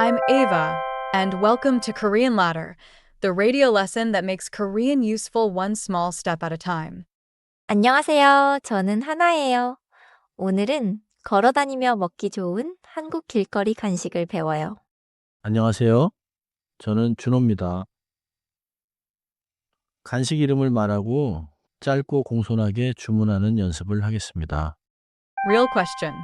I'm Ava, and welcome to Korean Ladder, the radio lesson that makes Korean useful one small step at a time. 안녕하세요. 저는 하나예요. 오늘은 걸어다니며 먹기 좋은 한국 길거리 간식을 배워요. 안녕하세요. 저는 준호입니다. 간식 이름을 말하고 짧고 공손하게 주문하는 연습을 하겠습니다. Real question.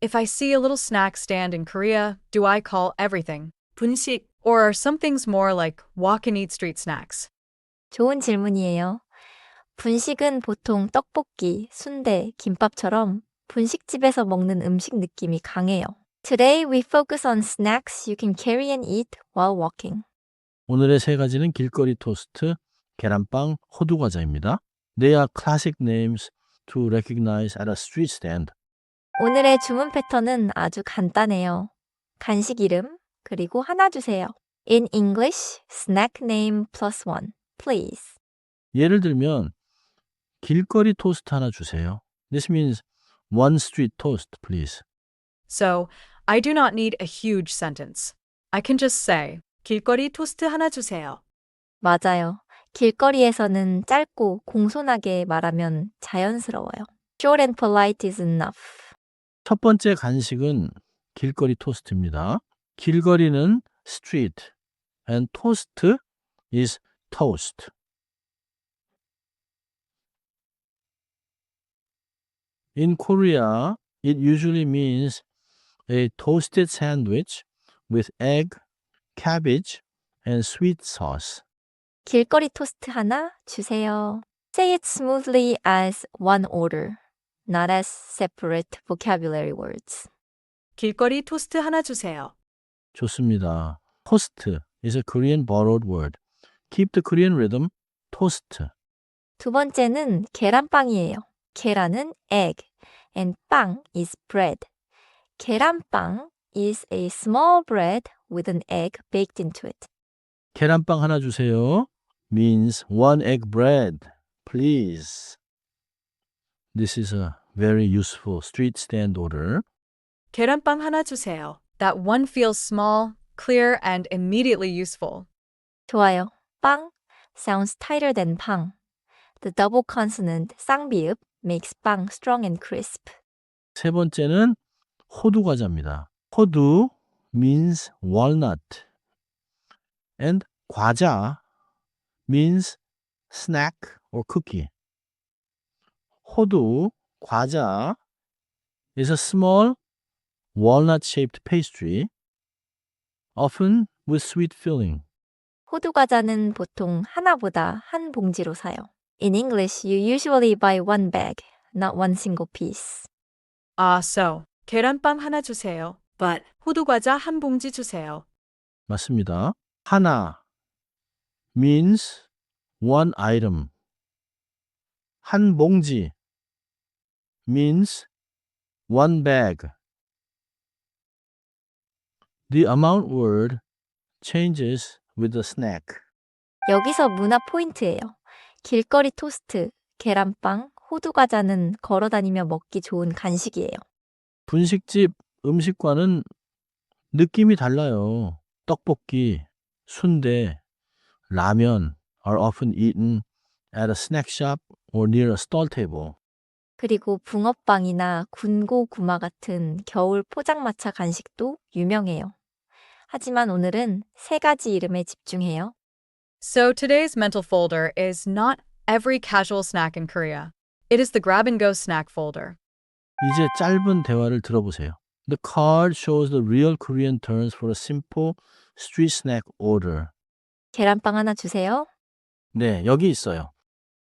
If I see a little snack stand in Korea, do I call everything 분식? Or are some things more like walk and eat street snacks? 좋은 질문이에요. 분식은 보통 떡볶이, 순대, 김밥처럼 분식집에서 먹는 음식 느낌이 강해요. Today we focus on snacks you can carry and eat while walking. 오늘의 세 가지는 길거리 토스트, 계란빵, 호두과자입니다. They are classic names to recognize at a street stand. 오늘의 주문 패턴은 아주 간단해요. 간식 이름, 그리고 하나 주세요. In English, snack name plus one, please. 예를 들면 길거리 토스트 하나 주세요. This means one street toast, please. So, I do not need a huge sentence. I can just say, 길거리 토스트 하나 주세요. 맞아요. 길거리에서는 짧고 공손하게 말하면 자연스러워요. Short and polite is enough. 첫 번째 간식은 길거리 토스트입니다. 길거리는 street and toast is toast. In Korea, it usually means a toasted sandwich with egg, cabbage, and sweet sauce. 길거리 토스트 하나 주세요. Say it smoothly as one order, not as separate vocabulary words. 길거리 토스트 하나 주세요. 좋습니다. Toast is a Korean borrowed word. Keep the Korean rhythm, toast. 두 번째는 계란빵이에요. 계란은 egg and 빵 is bread. 계란빵 is a small bread with an egg baked into it. 계란빵 하나 주세요. means one egg bread, please. This is a very useful street stand order. 계란빵 하나 주세요. That one feels small, clear, and immediately useful. 좋아요. 빵 sounds tighter than 팡. The double consonant 쌍비읍 makes 빵 strong and crisp. 세 번째는 호두과자입니다. 호두 means walnut and 과자 means snack or cookie. 호두 과자 is a small walnut-shaped pastry, often with sweet filling. 호두 과자는 보통 하나보다 한 봉지로 사요. In English, you usually buy one bag, not one single piece. So, 계란빵 하나 주세요. But, 호두과자 한 봉지 주세요. 맞습니다. 하나 means one item. 한 봉지 means one bag. The amount word changes with the snack. 여기서 문화 포인트예요. 길거리 토스트, 계란빵, 호두 과자는 걸어다니며 먹기 좋은 간식이에요. 분식집 음식과는 느낌이 달라요. 떡볶이, 순대, 라면 are often eaten at a snack shop or near a stall table. 그리고 붕어빵이나 군고구마 같은 겨울 포장마차 간식도 유명해요. 하지만 오늘은 세 가지 이름에 집중해요. So, today's mental folder is not every casual snack in Korea. It is the grab-and-go snack folder. 이제 짧은 대화를 들어보세요. The card shows the real Korean terms for a simple street snack order. 계란빵 하나 주세요. 네, 여기 있어요.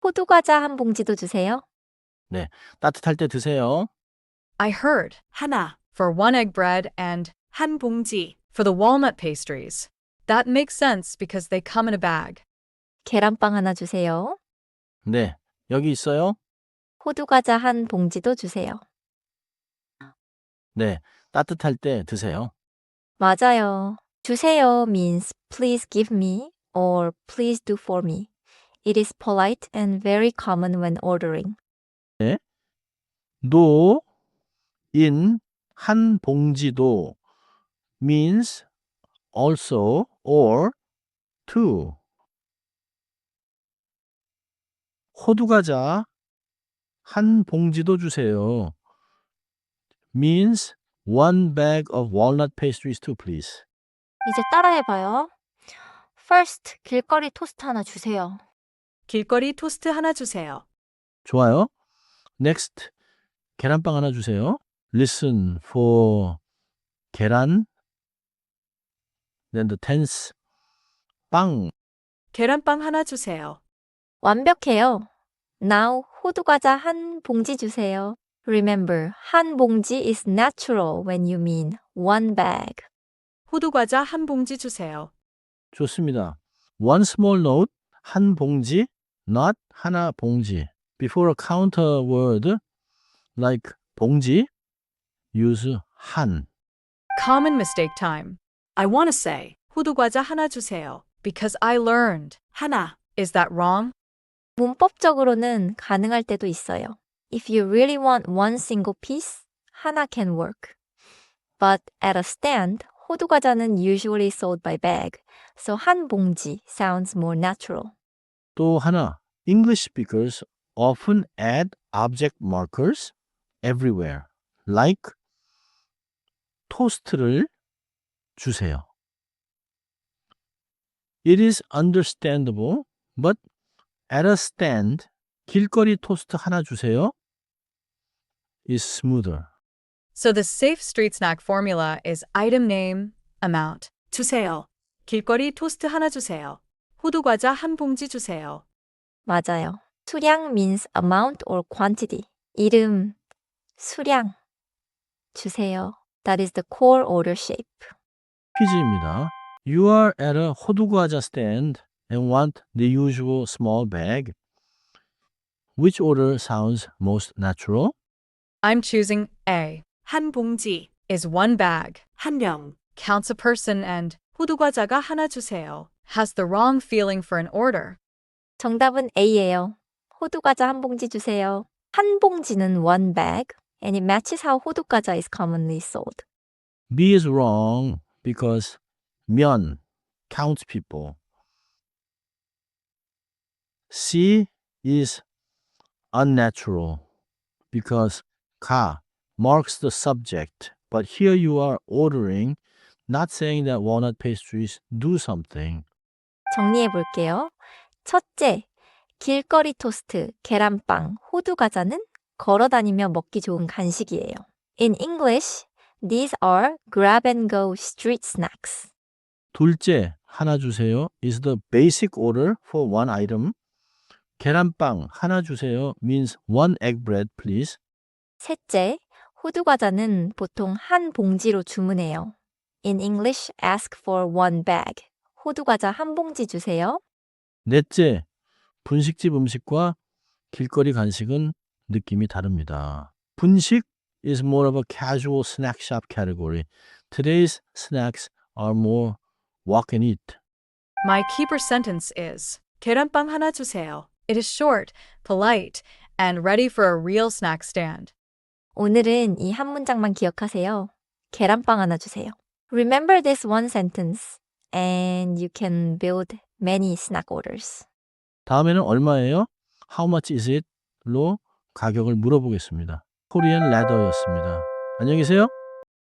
호두 과자 한 봉지도 주세요. 네, 따뜻할 때 드세요. I heard 하나 for one egg bread and 한 봉지 for the walnut pastries. That makes sense because they come in a bag. 계란빵 하나 주세요. 네, 여기 있어요. 호두 과자 한 봉지도 주세요. 네, 따뜻할 때 드세요. 맞아요. 주세요 means please give me or please do for me. It is polite and very common when ordering. 네, 도, 인, 한 봉지도 means also, or, to. 호두과자 한 봉지도 주세요. means one bag of walnut pastries too, please. 이제 따라해봐요. First, 길거리 토스트 하나 주세요. 길거리 토스트 하나 주세요. 좋아요. Next, 계란빵 하나 주세요. Listen for 계란. Then the tense, 빵. 계란빵 하나 주세요. 완벽해요. Now, 호두과자 한 봉지 주세요. Remember, 한 봉지 is natural when you mean one bag. 호두과자 한 봉지 주세요. 좋습니다. One small note, 한 봉지, not 하나 봉지. Before a counter word like 봉지, use 한. Common mistake time. I want to say 호두과자 하나 주세요 because I learned 하나. Is that wrong? 문법적으로는 가능할 때도 있어요. If you really want one single piece, 하나 can work. But at a stand, 호두과자는 usually sold by bag, so 한 봉지 sounds more natural. 또 하나, English speakers often add object markers everywhere. Like 토스트를 주세요. It is understandable, but at a stand, 길거리 토스트 하나 주세요 is smoother. So the safe street snack formula is item name, amount. 주세요. 길거리 토스트 하나 주세요. 호두과자 한 봉지 주세요. 맞아요. 수량 means amount or quantity. 이름, 수량, 주세요. That is the core order shape. 퀴즈입니다. You are at a 호두과자 stand and want the usual small bag. Which order sounds most natural? I'm choosing A. 한 봉지 is one bag. 한 명 counts a person and 호두과자가 하나 주세요 has the wrong feeling for an order. 정답은 A예요. 호두과자 한 봉지 주세요. 한 봉지는 one bag, and it matches how 호두과자 is commonly sold. B is wrong because 면 counts people. C is unnatural because 가 marks the subject, but here you are ordering, not saying that walnut pastries do something. 정리해 볼게요. 첫째, 길거리 토스트, 계란빵, 호두과자는 걸어다니며 먹기 좋은 간식이에요. In English, these are grab-and-go street snacks. 둘째, 하나 주세요 is the basic order for one item. 계란빵 하나 주세요 means one egg bread, please. 셋째, 호두과자는 보통 한 봉지로 주문해요. In English, ask for one bag. 호두과자 한 봉지 주세요. 넷째, 분식집 음식과 길거리 간식은 느낌이 다릅니다. 분식 is more of a casual snack shop category. Today's snacks are more walk and eat. My keeper sentence is 계란빵 하나 주세요. It is short, polite, and ready for a real snack stand. 오늘은 이 한 문장만 기억하세요. 계란빵 하나 주세요. Remember this one sentence and you can build many snack orders. 다음에는 얼마예요? How much is it? 로 가격을 물어보겠습니다. 코리안 레더였습니다. 안녕히 계세요.